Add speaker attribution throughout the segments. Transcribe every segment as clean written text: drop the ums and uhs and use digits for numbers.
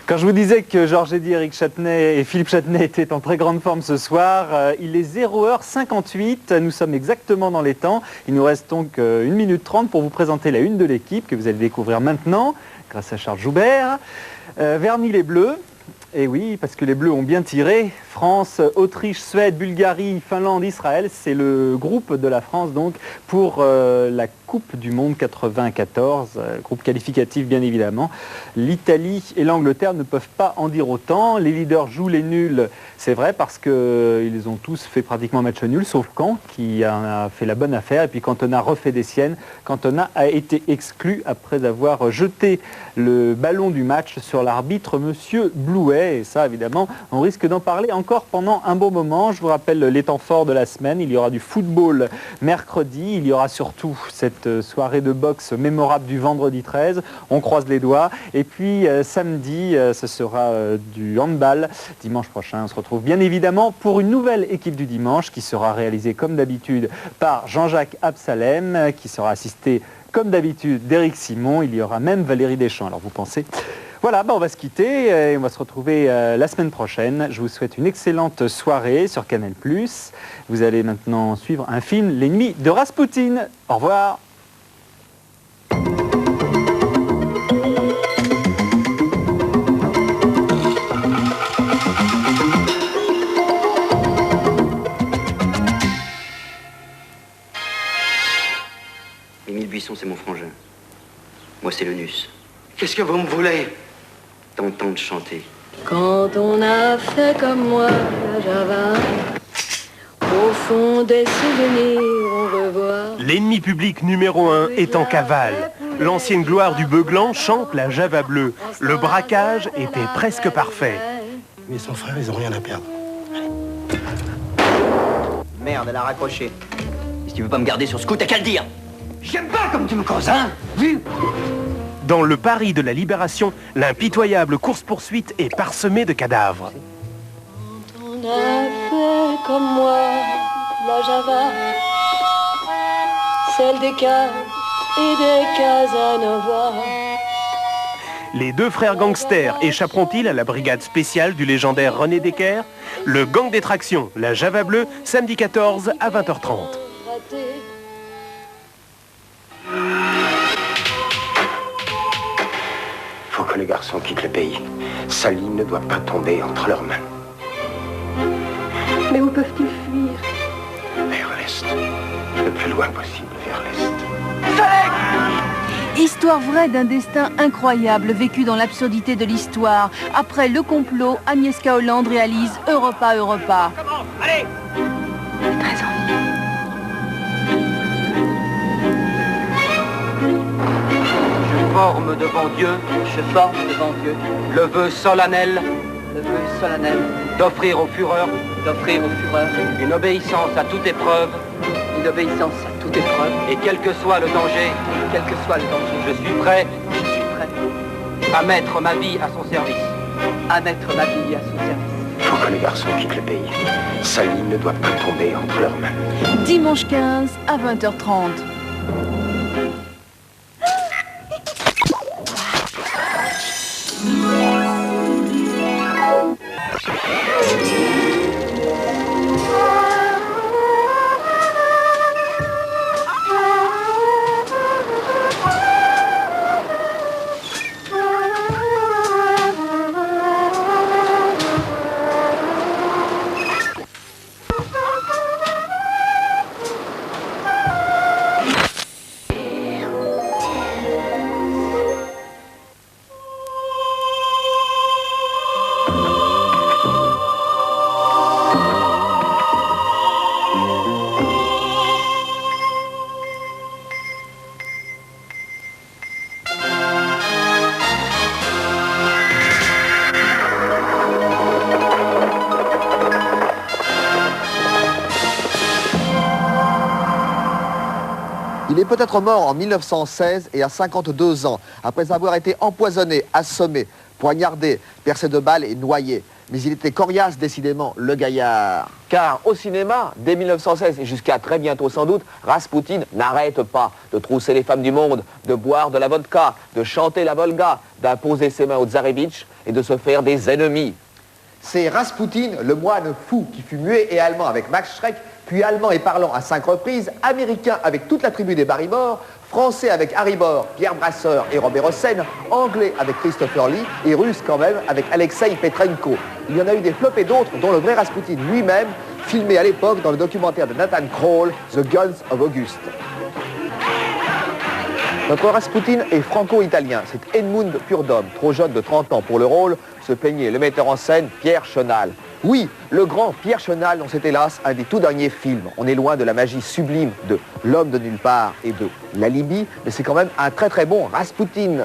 Speaker 1: Quand je vous disais que Georges Eddy, Éric Châtenay et Philippe Châtenay étaient en très grande forme ce soir, il est 0h58, nous sommes exactement dans les temps. Il nous reste donc 1 minute 30 pour vous présenter la une de l'équipe que vous allez découvrir maintenant, grâce à Charles Joubert. Vernis les Bleus, et oui, parce que les Bleus ont bien tiré. France, Autriche, Suède, Bulgarie, Finlande, Israël, c'est le groupe de la France donc pour la Coupe du Monde 94, groupe qualificatif bien évidemment. L'Italie et l'Angleterre ne peuvent pas en dire autant. Les leaders jouent les nuls, c'est vrai, parce qu'ils ont tous fait pratiquement match nul, sauf Caen qui a fait la bonne affaire. Et puis Cantona refait des siennes. Cantona a été exclu après avoir jeté le ballon du match sur l'arbitre Monsieur Blouet. Et ça, évidemment, on risque d'en parler encore pendant un bon moment. Je vous rappelle les temps forts de la semaine. Il y aura du football mercredi. Il y aura surtout cette soirée de boxe mémorable du vendredi 13. On croise les doigts. Et puis samedi, ce sera du handball. Dimanche prochain, on se retrouve bien évidemment pour une nouvelle équipe du dimanche qui sera réalisée comme d'habitude par Jean-Jacques Absalem, qui sera assisté comme d'habitude d'Éric Simon. Il y aura même Valérie Deschamps. Alors vous pensez... Voilà, on va se quitter et on va se retrouver la semaine prochaine. Je vous souhaite une excellente soirée sur Canal+. Vous allez maintenant suivre un film, L'ennemi de Raspoutine. Au revoir.
Speaker 2: Émile Buisson, c'est mon frangin. Moi, c'est le Nus.
Speaker 3: Qu'est-ce que vous me voulez?
Speaker 2: T'entends chanter.
Speaker 4: Quand on a fait comme moi la Java, au fond des souvenirs on revoit.
Speaker 5: L'ennemi public numéro 1 est en cavale. L'ancienne gloire du Beuglan chante la Java bleue. Le braquage était presque parfait.
Speaker 3: Mais son frère, ils ont rien à perdre.
Speaker 2: Merde, elle a raccroché. Si tu veux pas me garder sur ce coup, t'as qu'à le dire.
Speaker 3: J'aime pas comme tu me causes, hein? Vu?
Speaker 5: Dans le Paris de la Libération, l'impitoyable course-poursuite est parsemée de cadavres.
Speaker 4: Quand on a fait comme moi la Java, celle des Cavs et des Casanova.
Speaker 5: Les deux frères gangsters échapperont-ils à la brigade spéciale du légendaire René Decker? Le gang des tractions, la Java bleue, samedi 14 à 20h30.
Speaker 3: Faut que les garçons quittent le pays. Saline ne doit pas tomber entre leurs mains.
Speaker 4: Mais où peuvent-ils fuir?
Speaker 3: Vers l'Est. Le plus loin possible vers l'Est.
Speaker 6: Histoire vraie d'un destin incroyable vécu dans l'absurdité de l'histoire. Après le complot, Agnieszka Holland réalise Europa Europa.
Speaker 3: Allez!
Speaker 6: Très envie.
Speaker 2: Je forme devant Dieu, le vœu solennel, d'offrir aux Führers, une obéissance à toute épreuve, et quel que soit le danger, je suis prêt à mettre ma vie à son service.
Speaker 3: Faut que les garçons quittent le pays. Saline ne doit pas tomber entre leurs mains.
Speaker 6: Dimanche 15 à 20h30.
Speaker 7: Il est peut-être mort en 1916 et à 52 ans, après avoir été empoisonné, assommé, poignardé, percé de balles et noyé. Mais il était coriace, décidément, le gaillard.
Speaker 3: Car au cinéma, dès 1916 et jusqu'à très bientôt sans doute, Raspoutine n'arrête pas de trousser les femmes du monde, de boire de la vodka, de chanter la Volga, d'imposer ses mains aux tsarévitch et de se faire des ennemis.
Speaker 7: C'est Raspoutine, le moine fou, qui fut muet et allemand avec Max Schreck, puis allemand et parlant à 5 reprises, américain avec toute la tribu des Barrymore, français avec Harry Bohr, Pierre Brasseur et Robert Hossein, anglais avec Christopher Lee et russe quand même avec Alexei Petrenko. Il y en a eu des flops et d'autres, dont le vrai Raspoutine lui-même, filmé à l'époque dans le documentaire de Nathan Kroll, The Guns of August. Notre Raspoutine est franco-italien, c'est Edmund Purdom, trop jeune de 30 ans pour le rôle, se plaignait le metteur en scène Pierre Chenal. Oui, le grand Pierre Chenal, dont c'est hélas un des tout derniers films. On est loin de la magie sublime de L'homme de nulle part et de La Libye, mais c'est quand même un très très bon Raspoutine.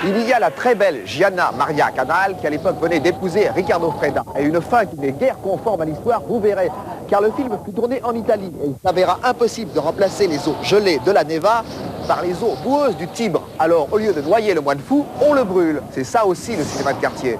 Speaker 7: Il y a la très belle Gianna Maria Canal qui à l'époque venait d'épouser Riccardo Freda. Et une fin qui n'est guère conforme à l'histoire, vous verrez. Car le film fut tourné en Italie et il s'avéra impossible de remplacer les eaux gelées de la Neva par les eaux boueuses du Tibre. Alors au lieu de noyer le moine fou, on le brûle. C'est ça aussi le cinéma de quartier.